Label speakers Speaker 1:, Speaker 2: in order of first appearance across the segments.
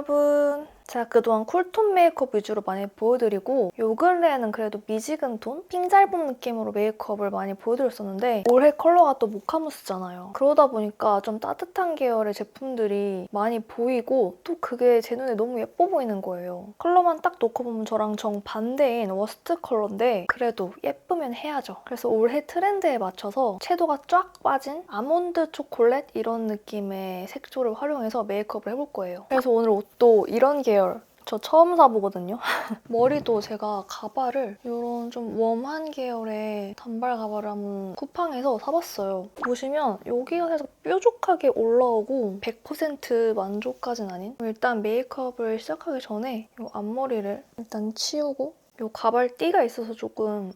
Speaker 1: 여러분, 제가 그동안 쿨톤 메이크업 위주로 많이 보여드리고 요 근래에는 그래도 미지근 톤? 핑 짧은 느낌으로 메이크업을 많이 보여드렸었는데 올해 컬러가 또 모카무스잖아요. 그러다 보니까 좀 따뜻한 계열의 제품들이 많이 보이고 또 그게 제 눈에 너무 예뻐 보이는 거예요. 컬러만 딱 놓고 보면 저랑 정반대인 워스트 컬러인데 그래도 예쁘면 해야죠. 그래서 올해 트렌드에 맞춰서 채도가 쫙 빠진 아몬드 초콜릿 이런 느낌의 색조를 활용해서 메이크업을 해볼 거예요. 그래서 오늘 옷도 이런 계열 저 처음 사보거든요. 머리도 제가 가발을 이런 좀 웜한 계열의 단발 가발을 한번 쿠팡에서 사봤어요. 보시면 여기가 살짝 뾰족하게 올라오고 100% 만족까진 아닌 일단 메이크업을 시작하기 전에 이 앞머리를 일단 치우고 이 가발띠가 있어서 조금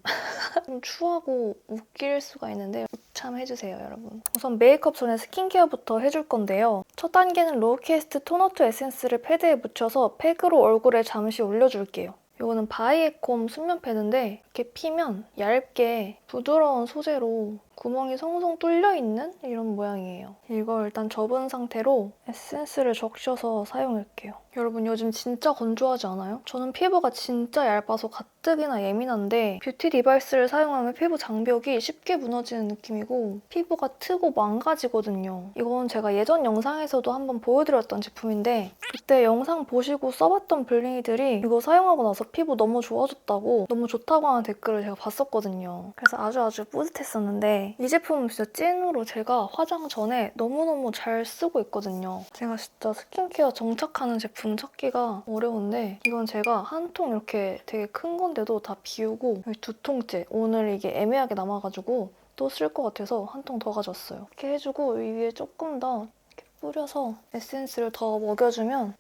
Speaker 1: 좀 추하고 웃길 수가 있는데 참해주세요, 여러분. 우선 메이크업 전에 스킨케어부터 해줄 건데요. 첫 단계는 로우캐스트 토너2 에센스를 패드에 묻혀서 팩으로 얼굴에 잠시 올려줄게요. 이거는 바이에콤 순면 패드인데 이렇게 피면 얇게 부드러운 소재로 구멍이 송송 뚫려있는 이런 모양이에요. 이걸 일단 접은 상태로 에센스를 적셔서 사용할게요. 여러분 요즘 진짜 건조하지 않아요? 저는 피부가 진짜 얇아서 가뜩이나 예민한데 뷰티 디바이스를 사용하면 피부 장벽이 쉽게 무너지는 느낌이고 피부가 트고 망가지거든요. 이건 제가 예전 영상에서도 한번 보여드렸던 제품인데 그때 영상 보시고 써봤던 블링이들이 이거 사용하고 나서 피부 너무 좋아졌다고 너무 좋다고 하는 댓글을 제가 봤었거든요. 그래서 아주 뿌듯했었는데 이 제품은 진짜 찐으로 제가 화장 전에 너무너무 잘 쓰고 있거든요. 제가 진짜 스킨케어 정착하는 제품 찾기가 어려운데 이건 제가 한 통 이렇게 되게 큰 건데도 다 비우고 여기 2통째 오늘 이게 애매하게 남아가지고 또 쓸 것 같아서 한 통 더 가져왔어요. 이렇게 해주고 이 위에 조금 더 이렇게 뿌려서 에센스를 더 먹여주면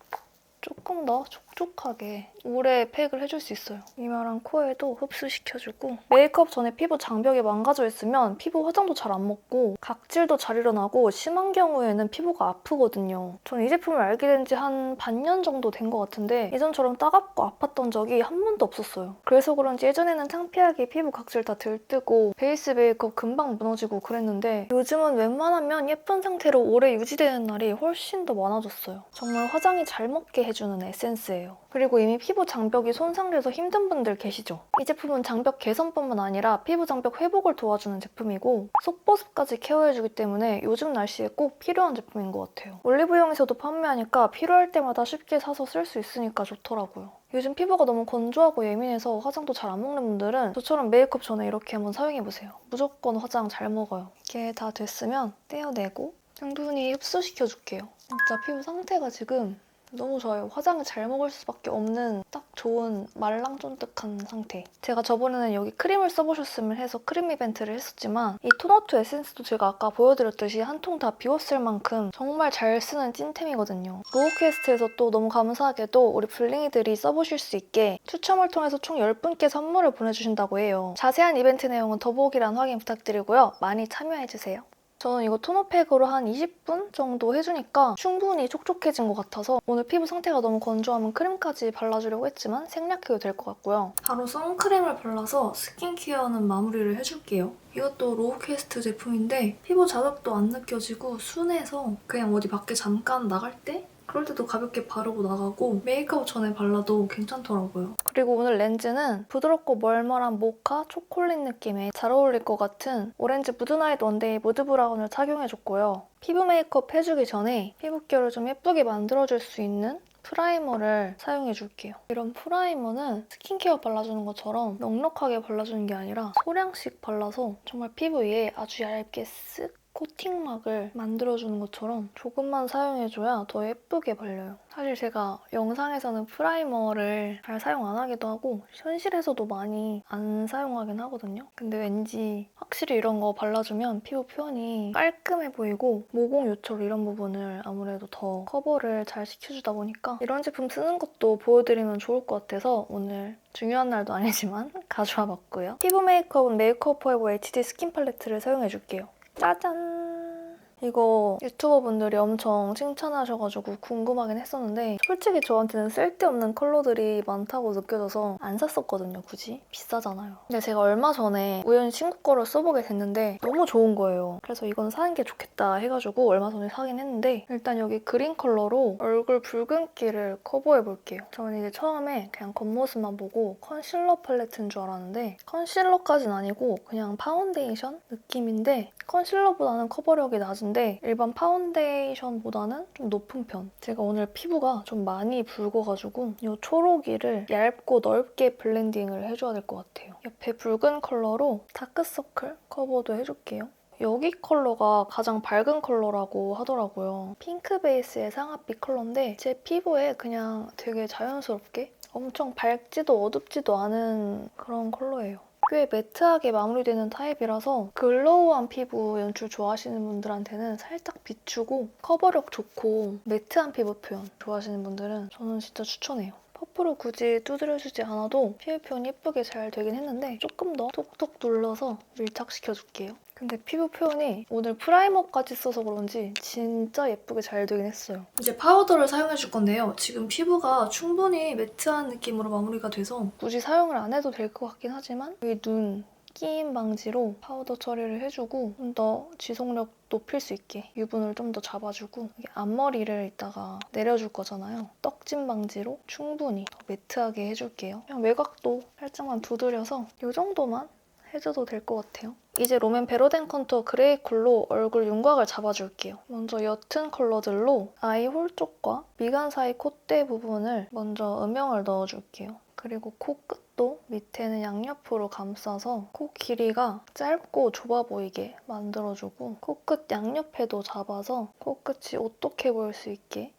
Speaker 1: 조금 더 촉촉하게 오래 팩을 해줄 수 있어요. 이마랑 코에도 흡수시켜주고 메이크업 전에 피부 장벽이 망가져 있으면 피부 화장도 잘 안 먹고 각질도 잘 일어나고 심한 경우에는 피부가 아프거든요. 전 이 제품을 알게 된 지 한 반년 정도 된 것 같은데 예전처럼 따갑고 아팠던 적이 한 번도 없었어요. 그래서 그런지 예전에는 창피하게 피부 각질 다 들뜨고 베이스 메이크업 금방 무너지고 그랬는데 요즘은 웬만하면 예쁜 상태로 오래 유지되는 날이 훨씬 더 많아졌어요. 정말 화장이 잘 먹게 해주는 에센스예요. 그리고 이미 피부 장벽이 손상돼서 힘든 분들 계시죠? 이 제품은 장벽 개선뿐만 아니라 피부 장벽 회복을 도와주는 제품이고 속보습까지 케어해주기 때문에 요즘 날씨에 꼭 필요한 제품인 것 같아요. 올리브영에서도 판매하니까 필요할 때마다 쉽게 사서 쓸 수 있으니까 좋더라고요. 요즘 피부가 너무 건조하고 예민해서 화장도 잘 안 먹는 분들은 저처럼 메이크업 전에 이렇게 한번 사용해보세요. 무조건 화장 잘 먹어요. 이게 다 됐으면 떼어내고 충분히 흡수시켜줄게요. 진짜 피부 상태가 지금 너무 좋아요. 화장을 잘 먹을 수밖에 없는 딱 좋은 말랑쫀득한 상태. 제가 저번에는 여기 크림을 써보셨으면 해서 크림 이벤트를 했었지만 이 토너2 에센스도 제가 아까 보여드렸듯이 한 통 다 비웠을 만큼 정말 잘 쓰는 찐템이거든요. 로우퀘스트에서 또 너무 감사하게도 우리 블링이들이 써보실 수 있게 추첨을 통해서 총 10분께 선물을 보내주신다고 해요. 자세한 이벤트 내용은 더보기란 확인 부탁드리고요. 많이 참여해주세요. 저는 이거 토너팩으로 한 20분 정도 해주니까 충분히 촉촉해진 것 같아서 오늘 피부 상태가 너무 건조하면 크림까지 발라주려고 했지만 생략해도 될 것 같고요. 바로 선크림을 발라서 스킨케어는 마무리를 해줄게요. 이것도 로우캐스트 제품인데 피부 자극도 안 느껴지고 순해서 그냥 어디 밖에 잠깐 나갈 때? 그럴 때도 가볍게 바르고 나가고 메이크업 전에 발라도 괜찮더라고요. 그리고 오늘 렌즈는 부드럽고 멀멀한 모카 초콜릿 느낌에 잘 어울릴 것 같은 오렌지 무드나잇 원데이 무드 브라운을 착용해줬고요. 피부 메이크업 해주기 전에 피부결을 좀 예쁘게 만들어줄 수 있는 프라이머를 사용해줄게요. 이런 프라이머는 스킨케어 발라주는 것처럼 넉넉하게 발라주는 게 아니라 소량씩 발라서 정말 피부 위에 아주 얇게 쓱 코팅막을 만들어주는 것처럼 조금만 사용해줘야 더 예쁘게 발려요. 사실 제가 영상에서는 프라이머를 잘 사용 안 하기도 하고 현실에서도 많이 안 사용하긴 하거든요. 근데 왠지 확실히 이런 거 발라주면 피부 표현이 깔끔해 보이고 모공 요철 이런 부분을 아무래도 더 커버를 잘 시켜주다 보니까 이런 제품 쓰는 것도 보여드리면 좋을 것 같아서 오늘 중요한 날도 아니지만 가져와 봤고요. 피부 메이크업은 메이크업 포에버 HD 스킨 팔레트를 사용해줄게요. 짜잔! 이거 유튜버 분들이 엄청 칭찬하셔가지고 궁금하긴 했었는데 솔직히 저한테는 쓸데없는 컬러들이 많다고 느껴져서 안 샀었거든요, 굳이. 비싸잖아요. 근데 제가 얼마 전에 우연히 친구 거를 써보게 됐는데 너무 좋은 거예요. 그래서 이건 사는 게 좋겠다 해가지고 얼마 전에 사긴 했는데 일단 여기 그린 컬러로 얼굴 붉은기를 커버해볼게요. 저는 이제 처음에 그냥 겉모습만 보고 컨실러 팔레트인 줄 알았는데 컨실러까진 아니고 그냥 파운데이션 느낌인데 컨실러보다는 커버력이 낮은데 일반 파운데이션보다는 좀 높은 편. 제가 오늘 피부가 좀 많이 붉어가지고 이 초록이를 얇고 넓게 블렌딩을 해줘야 될 것 같아요. 옆에 붉은 컬러로 다크서클 커버도 해줄게요. 여기 컬러가 가장 밝은 컬러라고 하더라고요. 핑크 베이스의 상아빛 컬러인데 제 피부에 그냥 되게 자연스럽게 엄청 밝지도 어둡지도 않은 그런 컬러예요. 꽤 매트하게 마무리되는 타입이라서 글로우한 피부 연출 좋아하시는 분들한테는 살짝 비추고 커버력 좋고 매트한 피부 표현 좋아하시는 분들은 저는 진짜 추천해요. 퍼프로 굳이 두드려주지 않아도 피부 표현 예쁘게 잘 되긴 했는데 조금 더 톡톡 눌러서 밀착시켜줄게요. 근데 피부 표현이 오늘 프라이머까지 써서 그런지 진짜 예쁘게 잘 되긴 했어요. 이제 파우더를 사용해줄 건데요. 지금 피부가 충분히 매트한 느낌으로 마무리가 돼서 굳이 사용을 안 해도 될 것 같긴 하지만 여기 눈 끼임 방지로 파우더 처리를 해주고 좀 더 지속력 높일 수 있게 유분을 좀 더 잡아주고 앞머리를 이따가 내려줄 거잖아요. 떡짐 방지로 충분히 더 매트하게 해줄게요. 그냥 외곽도 살짝만 두드려서 이 정도만 해줘도 될 것 같아요. 이제 롬앤 베로덴 컨투어 그레이 쿨로 얼굴 윤곽을 잡아줄게요. 먼저 옅은 컬러들로 아이 홀 쪽과 미간 사이 콧대 부분을 먼저 음영을 넣어줄게요. 그리고 코끝도 밑에는 양옆으로 감싸서 코 길이가 짧고 좁아 보이게 만들어주고 코끝 양옆에도 잡아서 코끝이 오똑해 보일 수 있게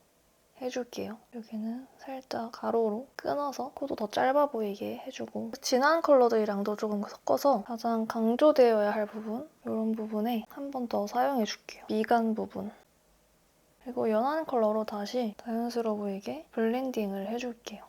Speaker 1: 해줄게요. 여기는 살짝 가로로 끊어서 코도 더 짧아 보이게 해주고 진한 컬러들이랑도 조금 섞어서 가장 강조되어야 할 부분 이런 부분에 한 번 더 사용해줄게요. 미간 부분. 그리고 연한 컬러로 다시 자연스러워 보이게 블렌딩을 해줄게요.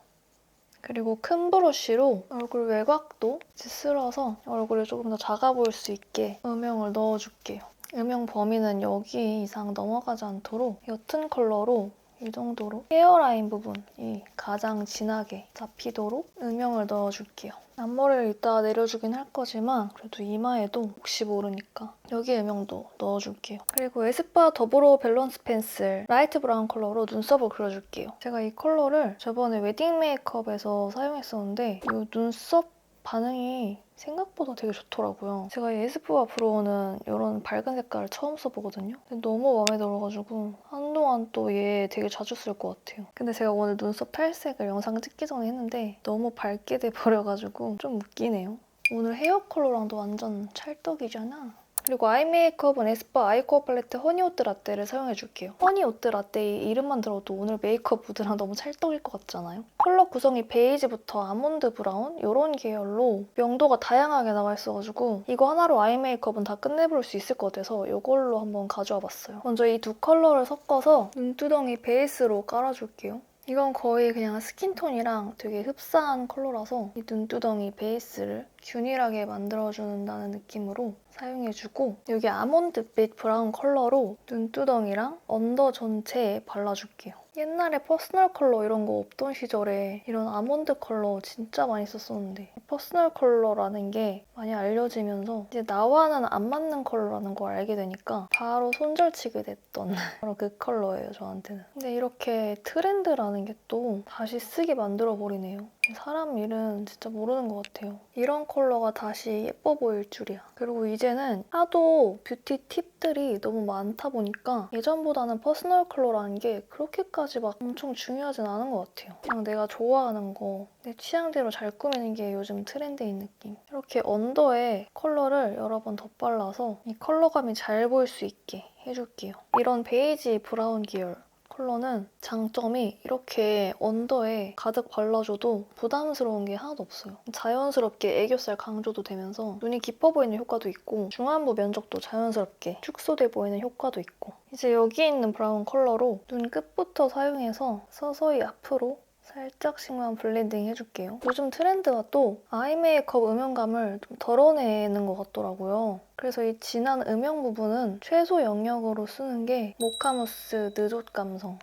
Speaker 1: 그리고 큰 브러쉬로 얼굴 외곽도 쓸어서 얼굴이 조금 더 작아 보일 수 있게 음영을 넣어줄게요. 음영 범위는 여기 이상 넘어가지 않도록 옅은 컬러로 이 정도로 헤어라인 부분이 가장 진하게 잡히도록 음영을 넣어줄게요. 앞머리를 이따가 내려주긴 할 거지만 그래도 이마에도 혹시 모르니까 여기 음영도 넣어줄게요. 그리고 에스쁘아 더브로우 밸런스 펜슬 라이트 브라운 컬러로 눈썹을 그려줄게요. 제가 이 컬러를 저번에 웨딩 메이크업에서 사용했었는데 이 눈썹 반응이 생각보다 되게 좋더라고요. 제가 이 에스쁘아 브로우는 이런 밝은 색깔을 처음 써보거든요. 근데 너무 마음에 들어가지고 한동안 또 얘 되게 자주 쓸 것 같아요. 근데 제가 오늘 눈썹 탈색을 영상 찍기 전에 했는데 너무 밝게 돼버려가지고 좀 웃기네요. 오늘 헤어 컬러랑도 완전 찰떡이잖아. 그리고 아이 메이크업은 에스쁘아 아이 코어 팔레트 허니 오트 라떼를 사용해줄게요. 허니 오트 라떼 이름만 들어도 오늘 메이크업 무드랑 너무 찰떡일 것 같잖아요? 컬러 구성이 베이지부터 아몬드 브라운 이런 계열로 명도가 다양하게 나와 있어가지고 이거 하나로 아이 메이크업은 다 끝내볼 수 있을 것 같아서 이걸로 한번 가져와 봤어요. 먼저 이 두 컬러를 섞어서 눈두덩이 베이스로 깔아줄게요. 이건 거의 그냥 스킨톤이랑 되게 흡사한 컬러라서 이 눈두덩이 베이스를 균일하게 만들어준다는 느낌으로 사용해주고 여기 아몬드빛 브라운 컬러로 눈두덩이랑 언더 전체에 발라줄게요. 옛날에 퍼스널 컬러 이런 거 없던 시절에 이런 아몬드 컬러 진짜 많이 썼었는데 퍼스널 컬러라는 게 많이 알려지면서 이제 나와는 안 맞는 컬러라는 걸 알게 되니까 바로 손절치게 됐던 바로 그 컬러예요, 저한테는. 근데 이렇게 트렌드라는 게 또 다시 쓰게 만들어버리네요. 사람 일은 진짜 모르는 것 같아요. 이런 컬러가 다시 예뻐 보일 줄이야. 그리고 이제는 하도 뷰티 팁들이 너무 많다 보니까 예전보다는 퍼스널 컬러라는 게 그렇게까지 막 엄청 중요하진 않은 것 같아요. 그냥 내가 좋아하는 거, 내 취향대로 잘 꾸미는 게 요즘 트렌드인 느낌. 이렇게 언더에 컬러를 여러 번 덧발라서 이 컬러감이 잘 보일 수 있게 해줄게요. 이런 베이지 브라운 계열 컬러는 장점이 이렇게 언더에 가득 발라줘도 부담스러운 게 하나도 없어요. 자연스럽게 애교살 강조도 되면서 눈이 깊어 보이는 효과도 있고 중안부 면적도 자연스럽게 축소돼 보이는 효과도 있고 이제 여기 있는 브라운 컬러로 눈 끝부터 사용해서 서서히 앞으로 살짝씩만 블렌딩 해줄게요. 요즘 트렌드가 또 아이 메이크업 음영감을 좀 덜어내는 것 같더라고요. 그래서 이 진한 음영 부분은 최소 영역으로 쓰는 게 모카무스 느조 감성.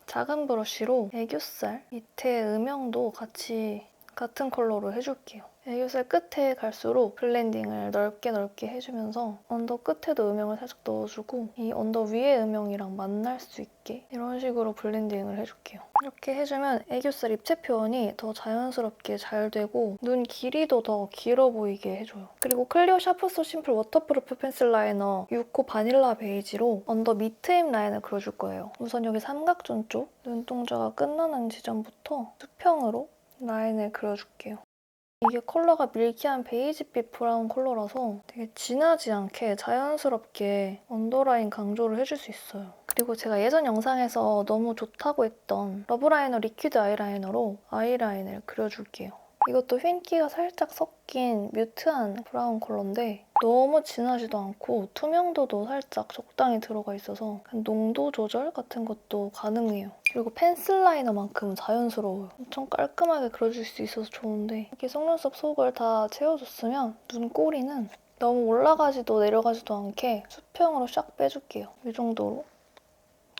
Speaker 1: 작은 브러쉬로 애교살 밑에 음영도 같은 컬러로 해줄게요. 애교살 끝에 갈수록 블렌딩을 넓게 해주면서 언더 끝에도 음영을 살짝 넣어주고 이 언더 위의 음영이랑 만날 수 있게 이런 식으로 블렌딩을 해줄게요. 이렇게 해주면 애교살 입체 표현이 더 자연스럽게 잘 되고 눈 길이도 더 길어 보이게 해줘요. 그리고 클리오 샤프소 심플 워터프루프 펜슬 라이너 6호 바닐라 베이지로 언더 밑트임 라인을 그려줄 거예요. 우선 여기 삼각존 쪽 눈동자가 끝나는 지점부터 수평으로 라인을 그려줄게요. 이게 컬러가 밀키한 베이지빛 브라운 컬러라서 되게 진하지 않게 자연스럽게 언더라인 강조를 해줄 수 있어요. 그리고 제가 예전 영상에서 너무 좋다고 했던 러브라이너 리퀴드 아이라이너로 아이라인을 그려줄게요. 이것도 흰기가 살짝 섞인 뮤트한 브라운 컬러인데 너무 진하지도 않고 투명도도 살짝 적당히 들어가 있어서 농도 조절 같은 것도 가능해요. 그리고 펜슬 라이너만큼 자연스러워요. 엄청 깔끔하게 그려줄 수 있어서 좋은데 이렇게 속눈썹 속을 다 채워줬으면 눈꼬리는 너무 올라가지도 내려가지도 않게 수평으로 샥 빼줄게요. 이 정도로.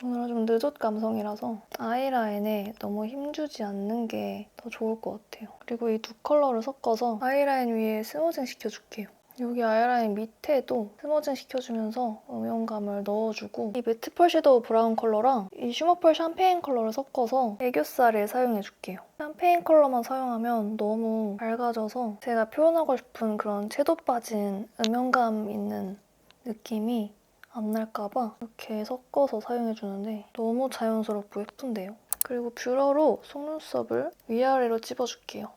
Speaker 1: 오늘은 좀 느젓 감성이라서 아이라인에 너무 힘주지 않는 게 더 좋을 것 같아요. 그리고 이 두 컬러를 섞어서 아이라인 위에 스머징 시켜줄게요. 여기 아이라인 밑에도 스머징 시켜주면서 음영감을 넣어주고 이 매트 펄 섀도우 브라운 컬러랑 이 슈머펄 샴페인 컬러를 섞어서 애교살에 사용해줄게요. 샴페인 컬러만 사용하면 너무 밝아져서 제가 표현하고 싶은 그런 채도 빠진 음영감 있는 느낌이 안 날까봐 이렇게 섞어서 사용해주는데 너무 자연스럽고 예쁜데요? 그리고 뷰러로 속눈썹을 위아래로 찝어줄게요.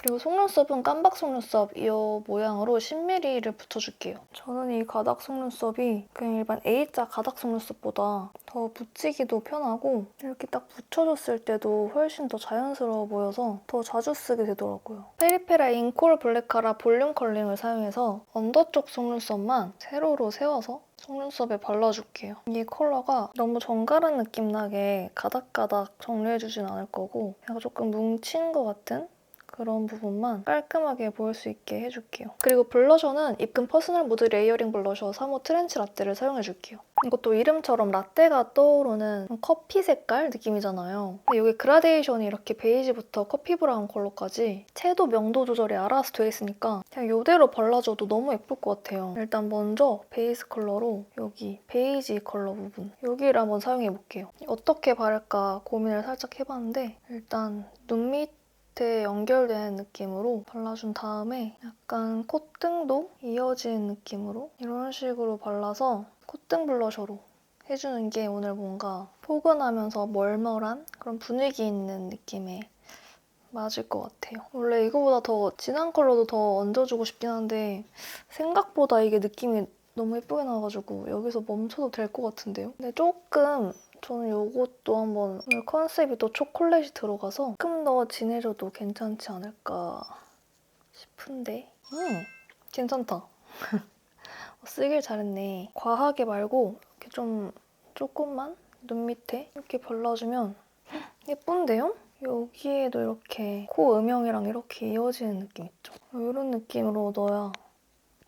Speaker 1: 그리고 속눈썹은 깜박 속눈썹 이 모양으로 10mm를 붙여줄게요. 저는 이 가닥 속눈썹이 그냥 일반 A자 가닥 속눈썹보다 더 붙이기도 편하고 이렇게 딱 붙여줬을 때도 훨씬 더 자연스러워 보여서 더 자주 쓰게 되더라고요. 페리페라 인콜 블랙카라 볼륨 컬링을 사용해서 언더 쪽 속눈썹만 세로로 세워서 속눈썹에 발라줄게요. 이 컬러가 너무 정갈한 느낌 나게 가닥가닥 정리해주진 않을 거고 약간 조금 뭉친 것 같은 그런 부분만 깔끔하게 보일 수 있게 해줄게요. 그리고 블러셔는 입금 퍼스널 무드 레이어링 블러셔 3호 트렌치 라떼를 사용해줄게요. 이것도 이름처럼 라떼가 떠오르는 커피 색깔 느낌이잖아요. 근데 여기 그라데이션이 이렇게 베이지부터 커피 브라운 컬러까지 채도 명도 조절이 알아서 돼 있으니까 그냥 이대로 발라줘도 너무 예쁠 것 같아요. 일단 먼저 베이스 컬러로 여기 베이지 컬러 부분 여기를 한번 사용해볼게요. 어떻게 바를까 고민을 살짝 해봤는데 일단 눈 밑 연결된 느낌으로 발라준 다음에 약간 콧등도 이어진 느낌으로 이런 식으로 발라서 콧등 블러셔로 해주는 게 오늘 뭔가 포근하면서 멀멀한 그런 분위기 있는 느낌에 맞을 것 같아요. 원래 이거보다 더 진한 컬러도 더 얹어주고 싶긴 한데 생각보다 이게 느낌이 너무 예쁘게 나와가지고 여기서 멈춰도 될 것 같은데요? 근데 조금 저는 이것도 한번 오늘 컨셉이 또 초콜릿이 들어가서 조금 더 진해져도 괜찮지 않을까 싶은데 괜찮다. 쓰길 잘했네. 과하게 말고 이렇게 좀 조금만 눈 밑에 이렇게 발라주면 예쁜데요? 여기에도 이렇게 코 음영이랑 이렇게 이어지는 느낌 있죠? 이런 느낌으로 넣어야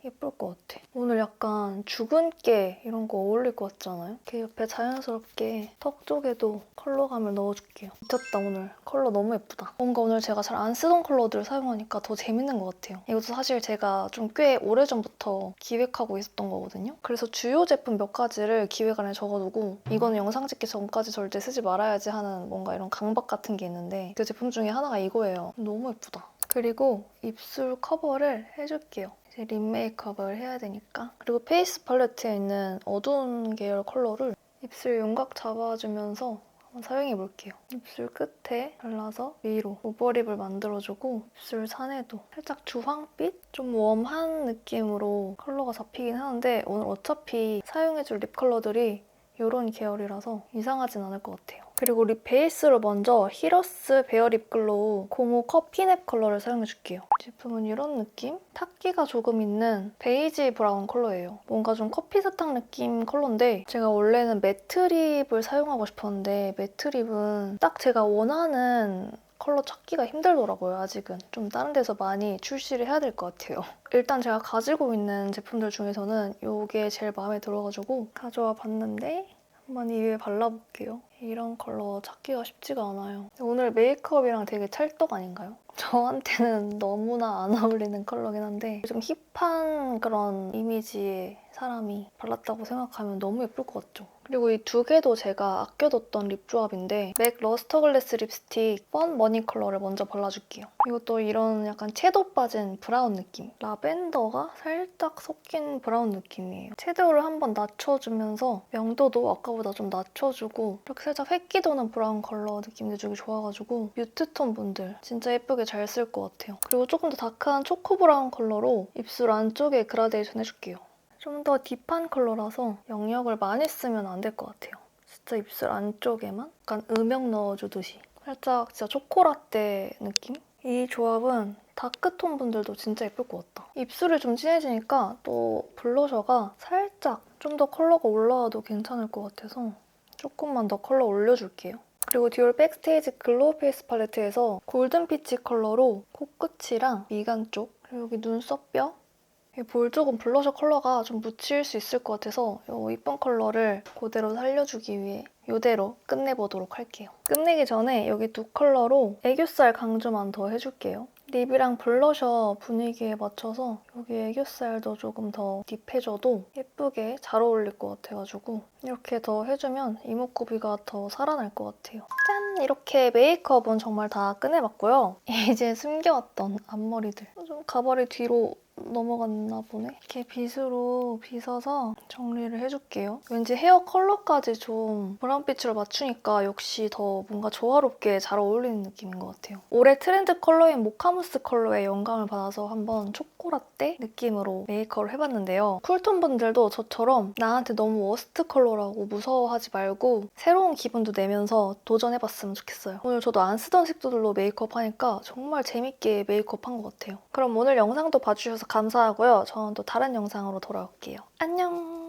Speaker 1: 예쁠 것 같아. 오늘 약간 죽은 깨 이런 거 어울릴 것 같지 않아요? 이렇게 옆에 자연스럽게 턱 쪽에도 컬러감을 넣어줄게요. 미쳤다 오늘. 컬러 너무 예쁘다. 뭔가 오늘 제가 잘 안 쓰던 컬러들을 사용하니까 더 재밌는 것 같아요. 이것도 사실 제가 좀 꽤 오래전부터 기획하고 있었던 거거든요. 그래서 주요 제품 몇 가지를 기획안에 적어두고 이거는 영상 찍기 전까지 절대 쓰지 말아야지 하는 뭔가 이런 강박 같은 게 있는데 그 제품 중에 하나가 이거예요. 너무 예쁘다. 그리고 입술 커버를 해줄게요. 이제 립 메이크업을 해야 되니까. 그리고 페이스 팔레트에 있는 어두운 계열 컬러를 입술 윤곽 잡아주면서 한번 사용해볼게요. 입술 끝에 발라서 위로 오버립을 만들어주고 입술 산에도 살짝 주황빛? 좀 웜한 느낌으로 컬러가 잡히긴 하는데 오늘 어차피 사용해줄 립 컬러들이 이런 계열이라서 이상하진 않을 것 같아요. 그리고 립 베이스로 먼저 히러스 베어 립글로우 05 커피냅 컬러를 사용해줄게요. 제품은 이런 느낌? 탁기가 조금 있는 베이지 브라운 컬러예요. 뭔가 좀 커피 사탕 느낌 컬러인데 제가 원래는 매트 립을 사용하고 싶었는데 매트 립은 딱 제가 원하는 컬러 찾기가 힘들더라고요, 아직은. 좀 다른 데서 많이 출시를 해야 될 것 같아요. 일단 제가 가지고 있는 제품들 중에서는 이게 제일 마음에 들어가지고 가져와 봤는데 한번 이 위에 발라볼게요. 이런 컬러 찾기가 쉽지가 않아요. 오늘 메이크업이랑 되게 찰떡 아닌가요? 저한테는 너무나 안 어울리는 컬러긴 한데 좀 힙한 그런 이미지의 사람이 발랐다고 생각하면 너무 예쁠 것 같죠? 그리고 이 두 개도 제가 아껴뒀던 립 조합인데 맥 러스터 글래스 립스틱 펀 머니 컬러를 먼저 발라줄게요. 이것도 이런 약간 채도 빠진 브라운 느낌. 라벤더가 살짝 섞인 브라운 느낌이에요. 채도를 한번 낮춰주면서 명도도 아까보다 좀 낮춰주고 이렇게 살짝 획기 도는 브라운 컬러 느낌 내주기 좋아가지고 뮤트톤 분들 진짜 예쁘게 잘 쓸 것 같아요. 그리고 조금 더 다크한 초코 브라운 컬러로 입술 안쪽에 그라데이션 해줄게요. 좀 더 딥한 컬러라서 영역을 많이 쓰면 안 될 것 같아요. 진짜 입술 안쪽에만 약간 음영 넣어주듯이 살짝 진짜 초코라떼 느낌? 이 조합은 다크톤 분들도 진짜 예쁠 것 같다. 입술이 좀 진해지니까 또 블러셔가 살짝 좀 더 컬러가 올라와도 괜찮을 것 같아서 조금만 더 컬러 올려줄게요. 그리고 디올 백스테이지 글로우 페이스 팔레트에서 골든 피치 컬러로 코끝이랑 미간 쪽 그리고 여기 눈썹뼈 볼 쪽은 블러셔 컬러가 좀 묻힐 수 있을 것 같아서 이 이쁜 컬러를 그대로 살려주기 위해 이대로 끝내보도록 할게요. 끝내기 전에 여기 두 컬러로 애교살 강조만 더 해줄게요. 립이랑 블러셔 분위기에 맞춰서 여기 애교살도 조금 더 딥해져도 예쁘게 잘 어울릴 것 같아가지고 이렇게 더 해주면 이목구비가 더 살아날 것 같아요. 짠! 이렇게 메이크업은 정말 다 끝내봤고요. 이제 숨겨왔던 앞머리들. 좀 가발이 뒤로 넘어갔나 보네. 이렇게 빗으로 빗어서 정리를 해줄게요. 왠지 헤어 컬러까지 좀 브라운빛으로 맞추니까 역시 더 뭔가 조화롭게 잘 어울리는 느낌인 것 같아요. 올해 트렌드 컬러인 모카무스 컬러에 영감을 받아서 한번 초코라떼 느낌으로 메이크업을 해봤는데요. 쿨톤 분들도 저처럼 나한테 너무 워스트 컬러라고 무서워하지 말고 새로운 기분도 내면서 도전해봤으면 좋겠어요. 오늘 저도 안 쓰던 색조들로 메이크업 하니까 정말 재밌게 메이크업 한 것 같아요. 그럼 오늘 영상도 봐주셔서 감사하고요. 저는 또 다른 영상으로 돌아올게요. 안녕!